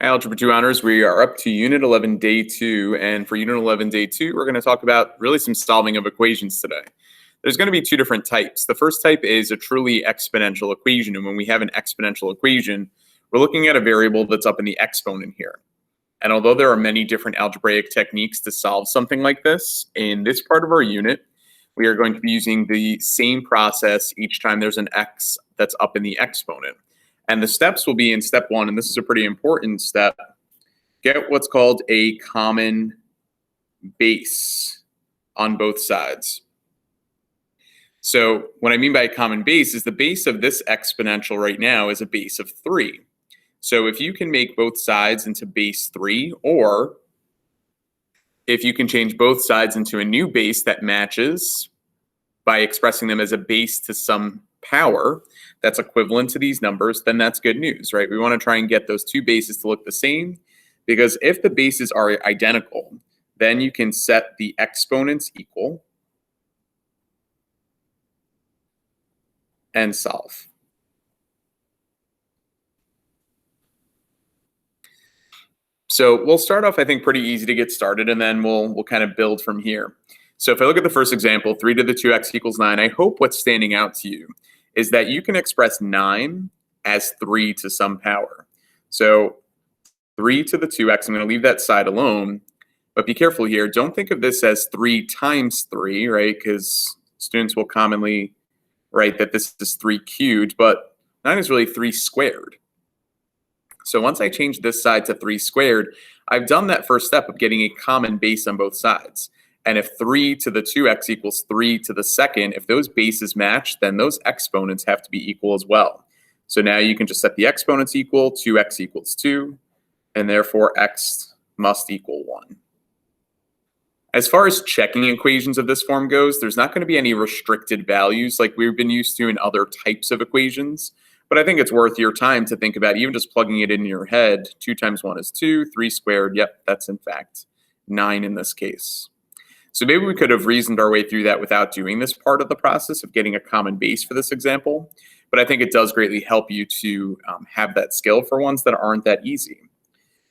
Algebra 2 honors, we are up to Unit 11, Day 2, and for Unit 11, Day 2, we're going to talk about really some solving of equations today. There's going to be two different types. The first type is a truly exponential equation, and when we have an exponential equation, we're looking at a variable that's up in the exponent here. And although there are many different algebraic techniques to solve something like this, in this part of our unit, we are going to be using the same process each time there's an x that's up in the exponent. And the steps will be in step 1, and this is a pretty important step. Get what's called a common base on both sides. So what I mean by a common base is the base of this exponential right now is a base of 3. So if you can make both sides into base 3, or if you can change both sides into a new base that matches by expressing them as a base to some power that's equivalent to these numbers, then that's good news, right? We want to try and get those two bases to look the same, because if the bases are identical, then you can set the exponents equal and solve. So we'll start off, I think, pretty easy to get started, and then we'll kind of build from here. So if I look at the first example, 3 to the 2x equals 9, I hope what's standing out to you is that you can express 9 as 3 to some power. So 3 to the 2x, I'm going to leave that side alone, but be careful here. Don't think of this as 3 times 3, right? Because students will commonly write that this is 3 cubed, but 9 is really 3 squared. So once I change this side to 3 squared, I've done that first step of getting a common base on both sides. And if 3 to the 2x equals 3 to the second, if those bases match, then those exponents have to be equal as well. So now you can just set the exponents equal, 2x equals 2, and therefore x must equal 1. As far as checking equations of this form goes, there's not going to be any restricted values like we've been used to in other types of equations. But I think it's worth your time to think about even just plugging it in your head. 2 times 1 is 2, 3 squared. Yep, that's in fact 9 in this case. So maybe we could have reasoned our way through that without doing this part of the process of getting a common base for this example. But I think it does greatly help you to have that skill for ones that aren't that easy.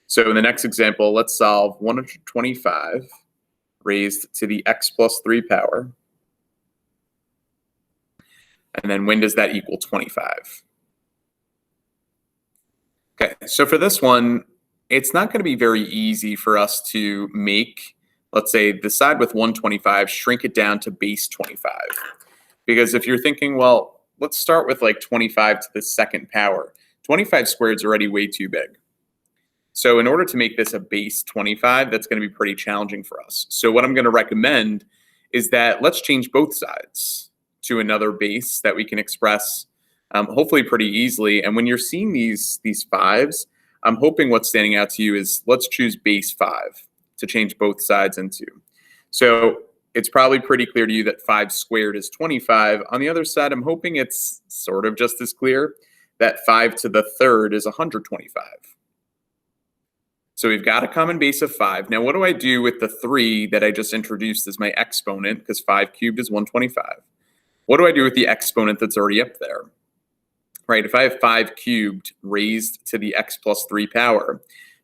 So in the next example, let's solve 125 raised to the x plus 3 power. And then when does that equal 25? Okay, so for this one, it's not going to be very easy for us to make, let's say, the side with 125, shrink it down to base 25. Because if you're thinking, well, let's start with like 25 to the second power. 25 squared is already way too big. So in order to make this a base 25, that's going to be pretty challenging for us. So what I'm going to recommend is that let's change both sides to another base that we can express hopefully pretty easily. And when you're seeing these 5s, I'm hoping what's standing out to you is let's choose base 5 to change both sides into. So it's probably pretty clear to you that 5 squared is 25. On the other side, I'm hoping it's sort of just as clear that 5 to the third is 125. So we've got a common base of 5. Now, what do I do with the 3 that I just introduced as my exponent? Because 5 cubed is 125. What do I do with the exponent that's already up there? Right, if I have 5 cubed raised to the x plus 3 power,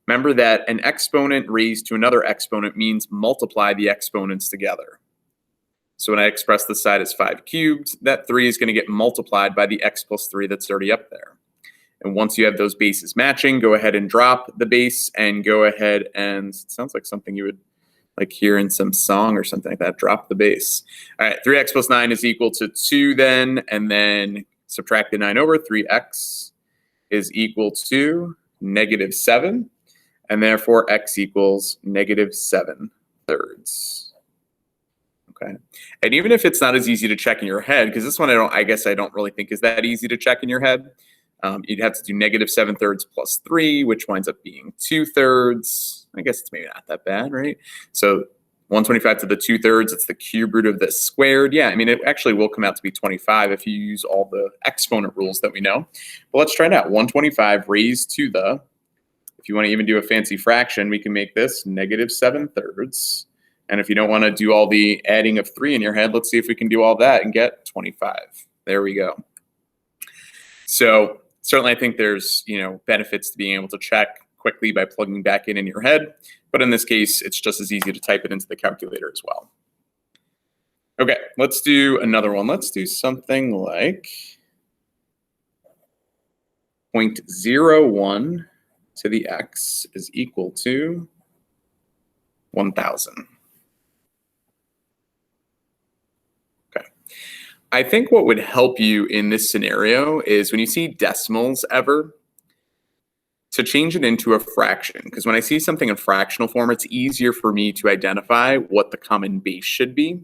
remember that an exponent raised to another exponent means multiply the exponents together. So when I express this side as 5 cubed, that 3 is going to get multiplied by the x plus 3 that's already up there. And once you have those bases matching, go ahead and drop the base and go ahead and, it sounds like something you would like hear in some song or something like that, drop the base. All right, 3x plus 9 is equal to 2 then, and then subtract the 9 over, 3x is equal to negative 7, and therefore x equals negative 7 thirds. Okay, and even if it's not as easy to check in your head, because this one I guess I don't really think is that easy to check in your head. You'd have to do negative 7 thirds plus 3, which winds up being 2 thirds. I guess it's maybe not that bad, right? So 125 to the 2 thirds, it's the cube root of this squared. Yeah, I mean, it actually will come out to be 25 if you use all the exponent rules that we know. But let's try it out. 125 raised to the, if you want to even do a fancy fraction, we can make this negative 7 thirds. And if you don't want to do all the adding of 3 in your head, let's see if we can do all that and get 25. There we go. So certainly I think there's, benefits to being able to check quickly by plugging back in your head. But in this case, it's just as easy to type it into the calculator as well. Okay, let's do another one. Let's do something like 0.01 to the x is equal to 1,000. Okay. I think what would help you in this scenario is when you see decimals ever, to change it into a fraction. Because when I see something in fractional form, it's easier for me to identify what the common base should be.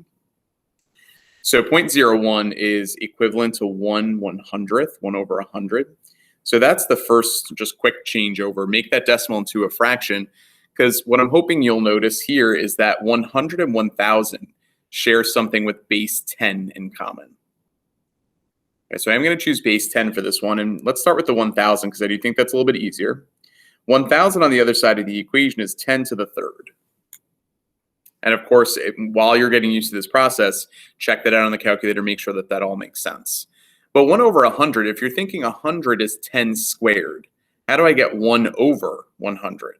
So 0.01 is equivalent to 1/100th, 1 over 100. So that's the first just quick changeover. Make that decimal into a fraction, because what I'm hoping you'll notice here is that 100 and 1,000 share something with base 10 in common. Okay, so I'm going to choose base 10 for this one, and let's start with the 1,000 because I do think that's a little bit easier. 1,000 on the other side of the equation is 10 to the third. And of course, while you're getting used to this process, check that out on the calculator, make sure that that all makes sense. But 1 over 100, if you're thinking 100 is 10 squared, how do I get 1 over 100?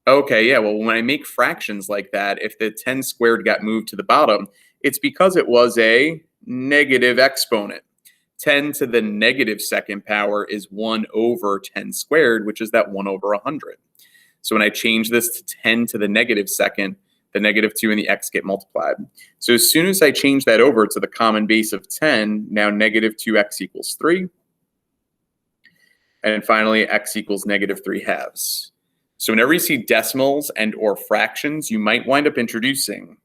Okay, yeah, well, when I make fractions like that, if the 10 squared got moved to the bottom, it's because it was a negative exponent. 10 to the negative second power is 1 over 10 squared, which is that 1 over 100. So when I change this to 10 to the negative second, the negative 2 and the x get multiplied. So as soon as I change that over to the common base of 10, now negative 2x equals 3. And finally, x equals negative 3 halves. So whenever you see decimals and or fractions, you might wind up introducing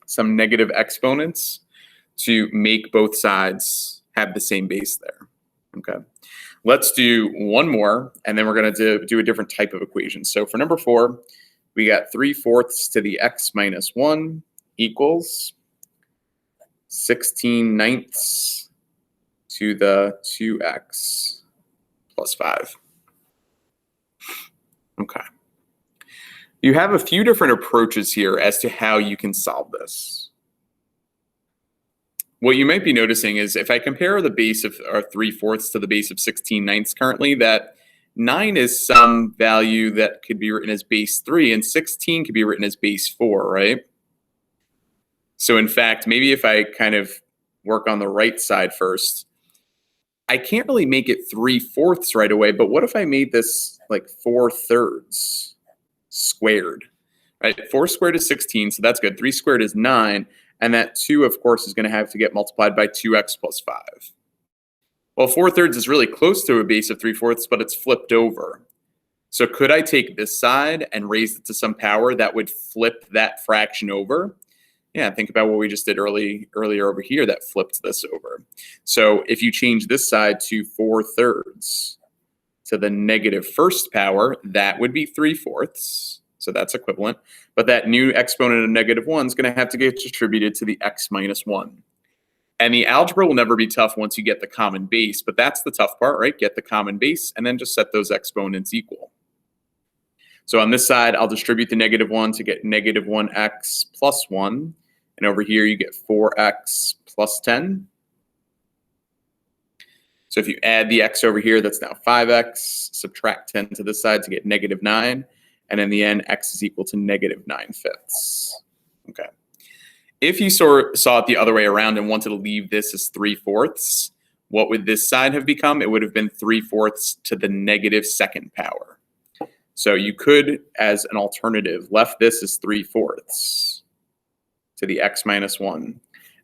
some negative exponents to make both sides have the same base there. Okay. Let's do one more, and then we're going to do a different type of equation. So for number 4, we got 3/4 to the x minus 1 equals 16/9 to the 2x plus 5. Okay. You have a few different approaches here as to how you can solve this. What you might be noticing is if I compare the base of 3/4 to the base of 16/9 currently, that 9 is some value that could be written as base 3, and 16 could be written as base 4, right? So in fact, maybe if I kind of work on the right side first, I can't really make it 3/4 right away, but what if I made this like 4/3 squared, right? 4 squared is 16, so that's good. 3 squared is 9, and that 2, of course, is going to have to get multiplied by 2x plus 5. Well, 4/3 is really close to a base of 3/4, but it's flipped over. So could I take this side and raise it to some power that would flip that fraction over? Yeah, think about what we just did earlier over here that flipped this over. So if you change this side to 4/3 to the negative first power, that would be 3/4. So that's equivalent. But that new exponent of negative 1 is going to have to get distributed to the x minus 1. And the algebra will never be tough once you get the common base, but that's the tough part, right? Get the common base and then just set those exponents equal. So on this side, I'll distribute the negative 1 to get negative 1x plus 1. And over here, you get 4x plus 10. So if you add the x over here, that's now 5x. Subtract 10 to this side to get negative 9. And in the end, x is equal to negative 9/5. Okay. If you saw it the other way around and wanted to leave this as 3/4, what would this side have become? It would have been 3/4 to the negative second power. So you could, as an alternative, left this as 3/4 to the x minus 1.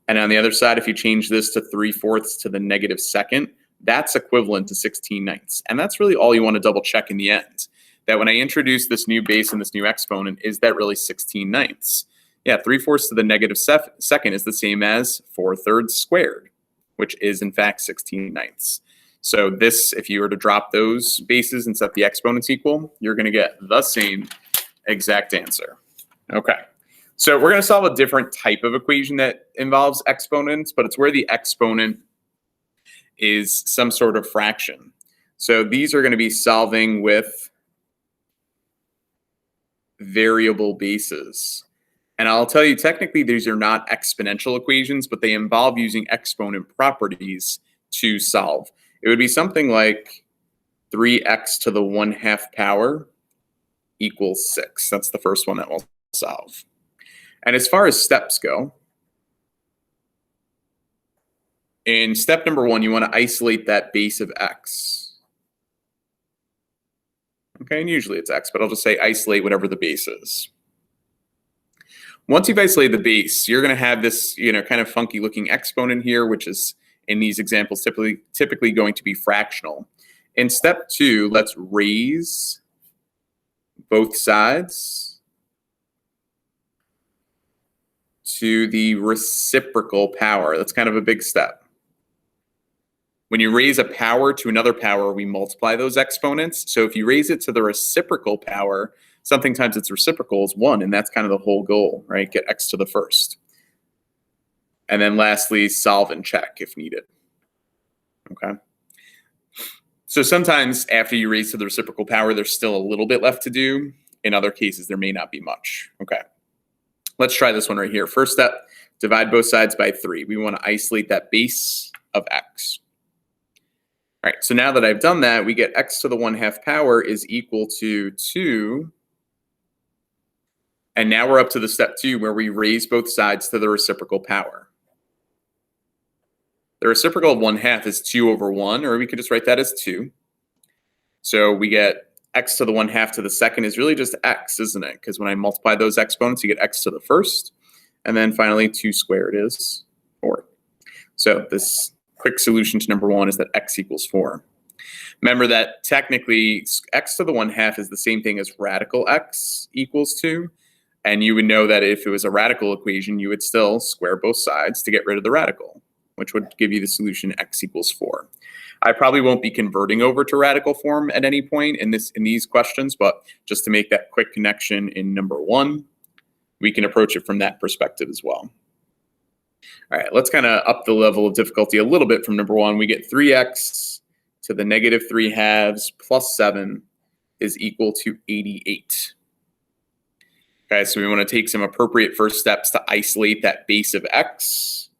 And on the other side, if you change this to 3/4 to the negative second, that's equivalent to 16/9. And that's really all you want to double check in the end. That when I introduce this new base and this new exponent, is that really 16/9? Yeah, 3/4 to the negative second is the same as 4/3 squared, which is in fact 16/9. So this, if you were to drop those bases and set the exponents equal, you're going to get the same exact answer. Okay, so we're going to solve a different type of equation that involves exponents, but it's where the exponent is some sort of fraction. So these are going to be solving with variable bases. And I'll tell you, technically, these are not exponential equations, but they involve using exponent properties to solve. It would be something like 3x to the 1/2 power equals 6. That's the first one that we'll solve. And as far as steps go, in step number 1, you want to isolate that base of x. Okay, and usually it's x, but I'll just say isolate whatever the base is. Once you've isolated the base, you're going to have this, kind of funky looking exponent here, which is in these examples typically going to be fractional. In step 2, let's raise both sides to the reciprocal power. That's kind of a big step. When you raise a power to another power, we multiply those exponents. So if you raise it to the reciprocal power, something times its reciprocal is 1, and that's kind of the whole goal, right? Get x to the first. And then lastly, solve and check if needed. Okay. So sometimes after you raise to the reciprocal power, there's still a little bit left to do. In other cases, there may not be much. Okay. Let's try this one right here. First step, divide both sides by 3. We want to isolate that base of x. All right, so now that I've done that, we get x to the 1/2 power is equal to 2. And now we're up to the step 2 where we raise both sides to the reciprocal power. The reciprocal of 1/2 is 2 over 1, or we could just write that as 2. So we get x to the 1/2 to the second is really just x, isn't it? Because when I multiply those exponents, you get x to the first. And then finally, 2 squared is 4. So this quick solution to number 1 is that x equals 4. Remember that technically x to the 1/2 is the same thing as radical x equals 2. And you would know that if it was a radical equation, you would still square both sides to get rid of the radical, which would give you the solution x equals 4. I probably won't be converting over to radical form at any point in these questions, but just to make that quick connection in number 1, we can approach it from that perspective as well. All right, let's kind of up the level of difficulty a little bit from number 1. We get 3x to the negative 3/2 plus 7 is equal to 88. Okay, so we want to take some appropriate first steps to isolate that base of x.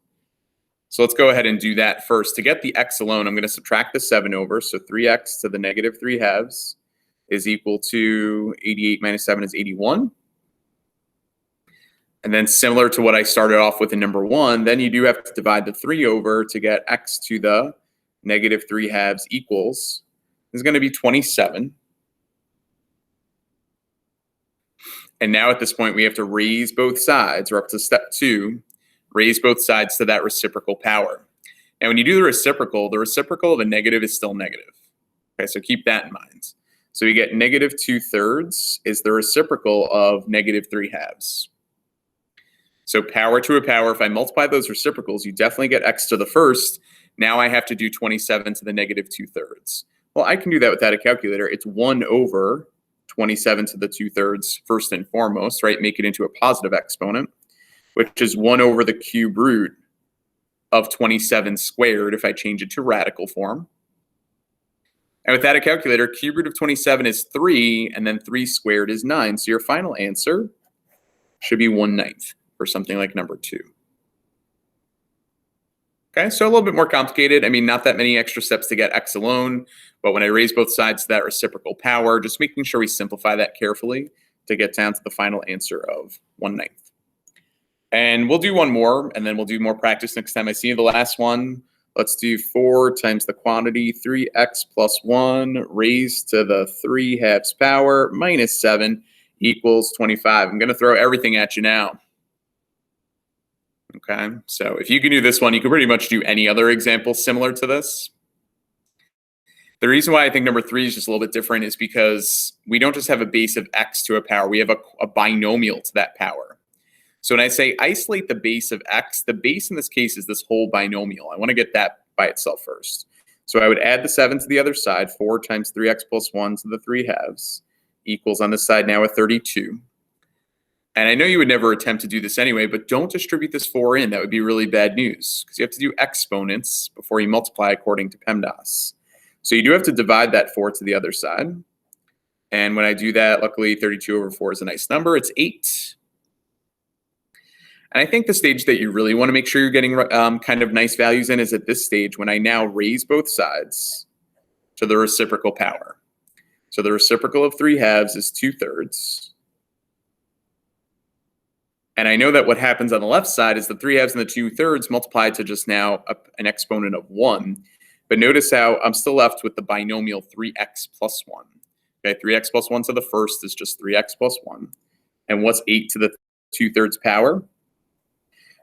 So let's go ahead and do that first. To get the x alone, I'm going to subtract the 7 over. So 3x to the negative 3/2 is equal to 88 minus 7 is 81. And then similar to what I started off with in number 1, then you do have to divide the 3 over to get x to the negative 3/2 equals. This is going to be 27. And now at this point, we have to raise both sides. We're up to step 2, raise both sides to that reciprocal power. And when you do the reciprocal of a negative is still negative. Okay, so keep that in mind. So we get negative 2/3 is the reciprocal of negative 3/2. So power to a power, if I multiply those reciprocals, you definitely get x to the first. Now I have to do 27 to the negative 2/3. Well, I can do that without a calculator. It's 1 over 27 to the 2/3 first and foremost, right? Make it into a positive exponent, which is 1 over the cube root of 27 squared if I change it to radical form. And without a calculator, cube root of 27 is 3, and then 3 squared is 9. So your final answer should be 1/9 for something like number 2. Okay, so a little bit more complicated. I mean, not that many extra steps to get x alone, but when I raise both sides to that reciprocal power, just making sure we simplify that carefully to get down to the final answer of 1/9. And we'll do one more, and then we'll do more practice next time I see you. The last one, let's do 4 times the quantity, 3x plus 1 raised to the 3/2 power minus 7 equals 25. I'm going to throw everything at you now. Okay, so if you can do this one, you can pretty much do any other example similar to this. The reason why I think number 3 is just a little bit different is because we don't just have a base of x to a power, we have a binomial to that power. So when I say isolate the base of x, the base in this case is this whole binomial. I want to get that by itself first. So I would add the 7 to the other side, 4 times 3x plus 1 to the 3/2 equals on this side now a 32. And I know you would never attempt to do this anyway, but don't distribute this 4 in. That would be really bad news because you have to do exponents before you multiply according to PEMDAS. So you do have to divide that 4 to the other side. And when I do that, luckily 32 over 4 is a nice number. It's 8. And I think the stage that you really want to make sure you're getting kind of nice values in is at this stage when I now raise both sides to the reciprocal power. So the reciprocal of 3/2 is 2/3. And I know that what happens on the left side is the 3/2 and the 2/3 multiplied to just now an exponent of 1. But notice how I'm still left with the binomial 3x plus 1. Okay, 3x plus 1 to the first is just 3x plus 1. And what's 8 to the 2/3 power?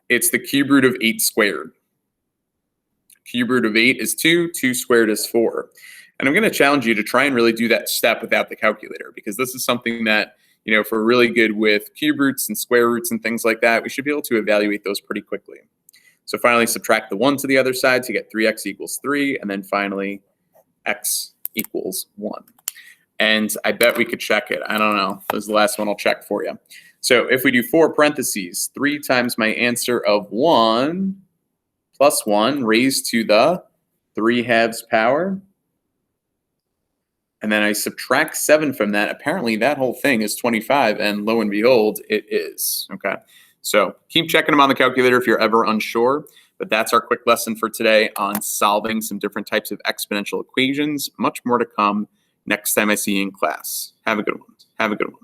It's the cube root of 8 squared. Cube root of 8 is 2, 2 squared is 4. And I'm going to challenge you to try and really do that step without the calculator, because this is something that, if we're really good with cube roots and square roots and things like that, we should be able to evaluate those pretty quickly. So finally, subtract the 1 to the other side to get 3x equals 3, and then finally, x equals 1. And I bet we could check it. I don't know. This is the last one I'll check for you. So if we do 4 parentheses, 3 times my answer of 1 plus 1 raised to the 3/2 power. And then I subtract 7 from that. Apparently that whole thing is 25, and lo and behold, it is. Okay. So keep checking them on the calculator if you're ever unsure. But that's our quick lesson for today on solving some different types of exponential equations. Much more to come next time I see you in class. Have a good one. Have a good one.